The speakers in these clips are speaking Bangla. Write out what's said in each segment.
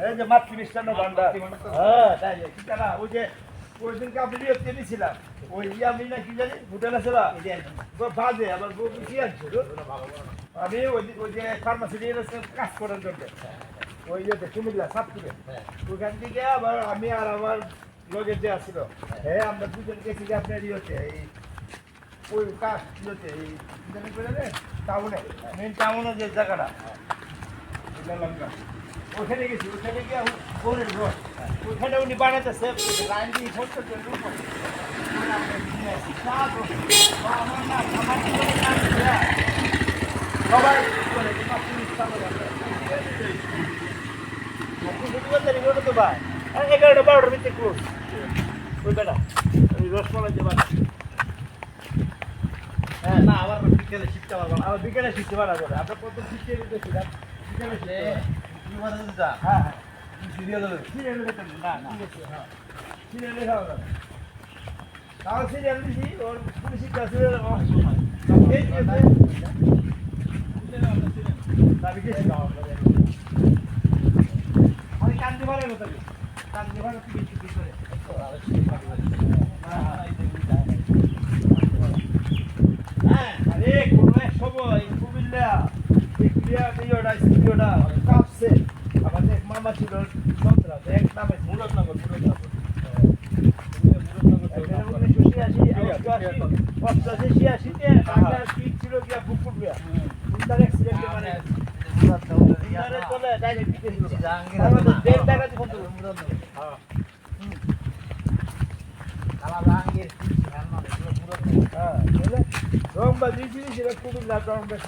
এই যে মাতৃ মিষ্টান্ন ভান্ডার হ্যাঁ তাই ঠিকানা ওই যে ওই দিনকে আপনি নিয়েছিলাম ওই আমি না কি জানি হোটেল আছে না বাজে আবার কি আছে আমি ওই যে ফার্মাসি নিয়ে কাজ করার জন্য ওই ইয়েতে কুমিল্লা সাতপুরে ওখান থেকে আবার আমি আর আমার লগের যে আসছিল হ্যাঁ আমরা দুজন গেছি যে আপনার ইয়েতে এই ওই কাজ ইয়েতে এই টাউনে মেন টাউনে যে জায়গাটা ওখানে গেছি ওখানে গিয়ে বোনের ঘর ওখানে উনি বানাতেছে লাইন দিয়ে ফোন করতে সবাই তো ভাই 11-12টার ভিতরে ক্লোজ ওই বেটা ওই রসমালাই যে বানা হ্যাঁ না আবার বিকেলে শিখতে পারবো না আবার বিকেলে শিখতে পারবো আমরা প্রথম শিখতে গেছিলাম বিকেলে হ্যাঁ হ্যাঁ সিরিয়াল না না সিরিয়াল খাওয়া যাবে তাও সিরিয়াল দিছি ওর পুলিশ কাছে আমি কান্দি ভালো হতো কান্দি ভালো কি করে হ্যাঁ আরে কোনো এক সময় কুমিল্লা ভিডিওটা স্টুডিওটা কাঁপছে আমাদের মামা ছিল সন্ত্রাস এক নামে মুরাদনগর ছিল গিয়া বুকুর গিয়া তার অ্যাক্সিডেন্টে মানে রংবা দিয়েছি সেটা খুবই লাভ রং বেশ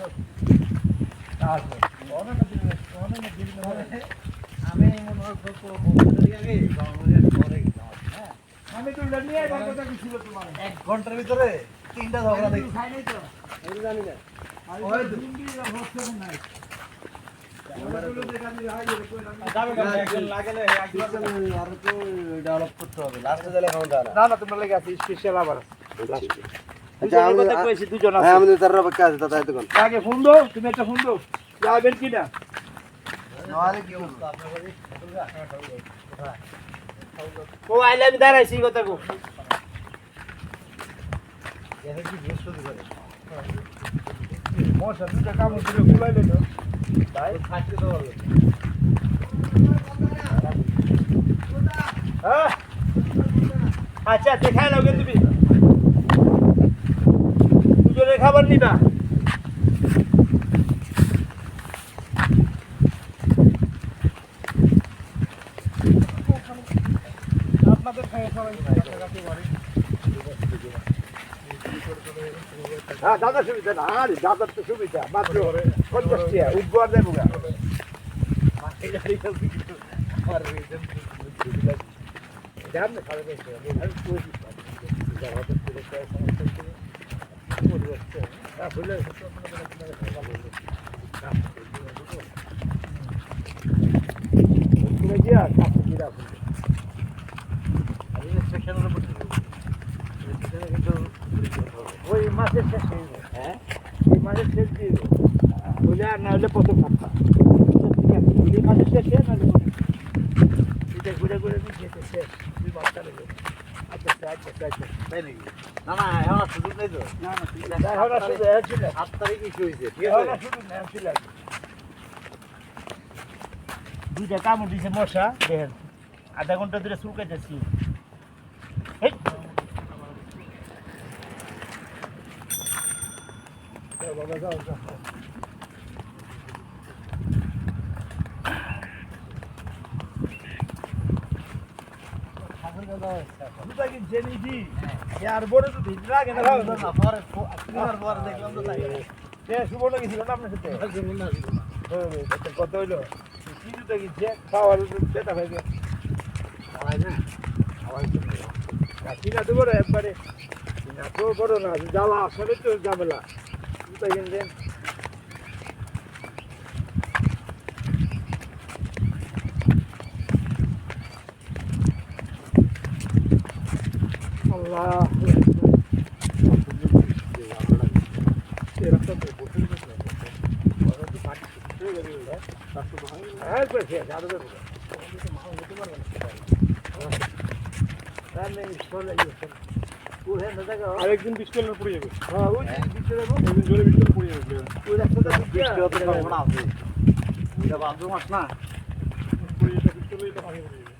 আমি আমি তো নিয়ে কথা কি ছিল তোমার 1 ঘন্টার ভিতরে 3টা ঝগড়া দেখি জানি না তুমি একটা ফোন দো যাবেন কিনা ও আইলে আমি দাঁড়াইছি কথা গো মশা দুটা কামড় দিলে গুলাই দিল তাই খাইতে তো পারবে হ্যাঁ আচ্ছা দেখাই লগে তুমি দুজনে খাবার নিবা আপনাদের খাই সবাই হ্যাঁ দাদা সুবিধা না আরে দাদার তো সুবিধা মাত্র 50 টাকা উপর দেবো গা ওই মাসের শেষ হ্যাঁ ওই মাসের শেষ দিয়ে বলে আর না হলে প্রথম সপ্তাহ ওই মাসের শেষে নাহলে এটা ঘুরে ঘুরে যেতে শেষ 2 মাস চলে যাবে আচ্ছা তাই নাকি না না এখন সুযোগ নেই তো না না এখন সুযোগ ছিল 7 তারিখে কি হয়েছে ঠিক আছে এখন সুযোগ নেই ছিল দুইটা কামড় দিছে মশা দেখেন আধা ঘন্টা ধরে চুলকাইতেছি এই বাবা যাও দুটা কি জেনি দি আর বড় তো ভিড় লাগে না পরে পরে দেখলাম তো তাই সে সুবর্ণ গেছিল না আপনার সাথে কত হইলো কি দুটা কি যে খাওয়ার বেটা ভাই খাওয়াই না খাওয়াই তো কিনা দেবো রে একবারে কিনা তো বড় না যাওয়া আসলে তো ঝামেলা দুটা কিনবেন আল্লাহ হ্যাঁ করেছে আরো দেবো আরেকদিন বৃষ্টি হলে পড়ে যাবে হ্যাঁ ওই দিকে দেবো একদিন জোরে বৃষ্টি হলে পড়ে যাবে ওই রাস্তাটা বৃষ্টি হতে সম্ভাবনা আছে এটা ভাদ্র মাস না পড়ে যেতে বৃষ্টি হলে এটা পানি পড়ে যাবে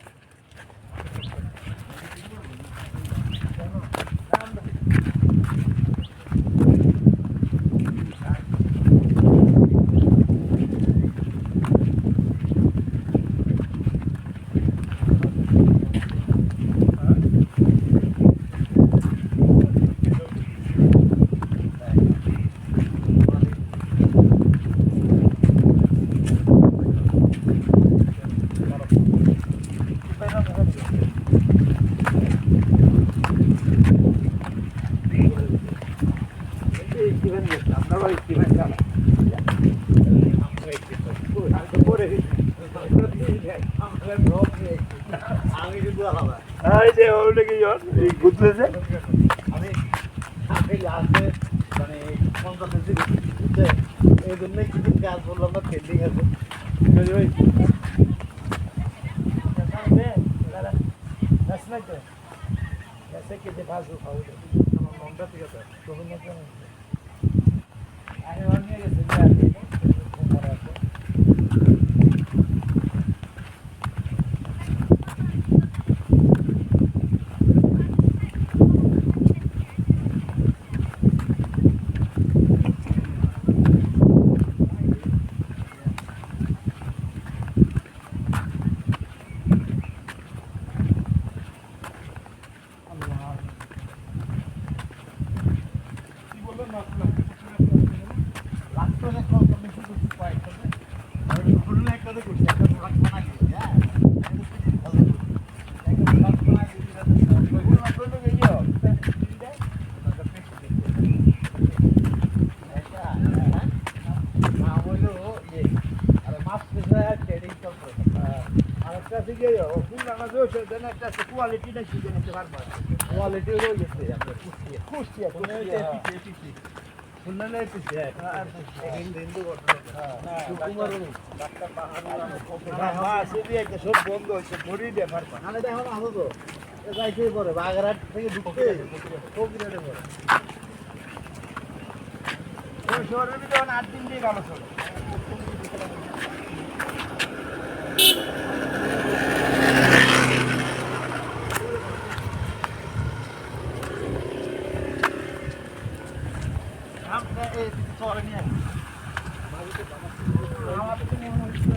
আপনার স্টিভেন চালা আমি কিন্তু আলাদা এই যে ওটা কি গুতলেছে আমি আমি লাস্টে মানে 50 দিন বুঝছে এই জন্যই কিছু কাজ বললাম না পেন্ডিং আছে ভাই ऐसे के पास खाओ আমার মনটা ঠিক আছে তখন না কেন আরে অন্য গেছে যে আছে ঘুমার আছে কি বললেন না লাস্টে অনেক কম বেশি কিছু পাই আমি খুললে একটা করছি একটা প্রোডাক্ট বানাই হ্যাঁ একটা প্রোডাক্ট বানাই আরেকটা দিকে ও ফুল লাগা দিয়েছে দেন একটা কোয়ালিটিটা কি জানতে পারবা কোয়ালিটি হয়ে গেছে আপনার কুষ্টিয়া শুনলেন না পিছিয়ে একদিন দিন তো সুকুমার সব বন্ধ হয়েছে ভরি দিয়ে পারবা আমি দেখো না তো যাইতেই পরে বাগেরহাট থেকে ঢুকতে ফকিরাটে পরে ওই শহরের ভিতরে 8 দিন দিয়ে গেল চলো আমরা এই চলে নিয়ে আমার তো মনে হচ্ছে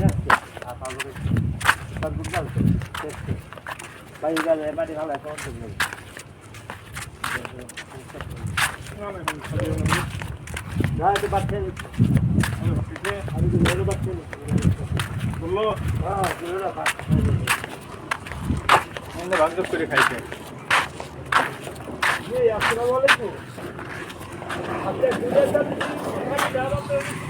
আসছে আর তারপরে তারপর গালছে টেস্টে ভাই গালে মাটি ভালো একটা অন্তর নেই না এটা বাচ্চা আমি তো মেরো বাচ্চা বললো হ্যাঁ মেরো বাচ্চা ভাগ্য করে খাইছে আসসালামু আলাইকুম। আচ্ছা, দুধের দাম কি?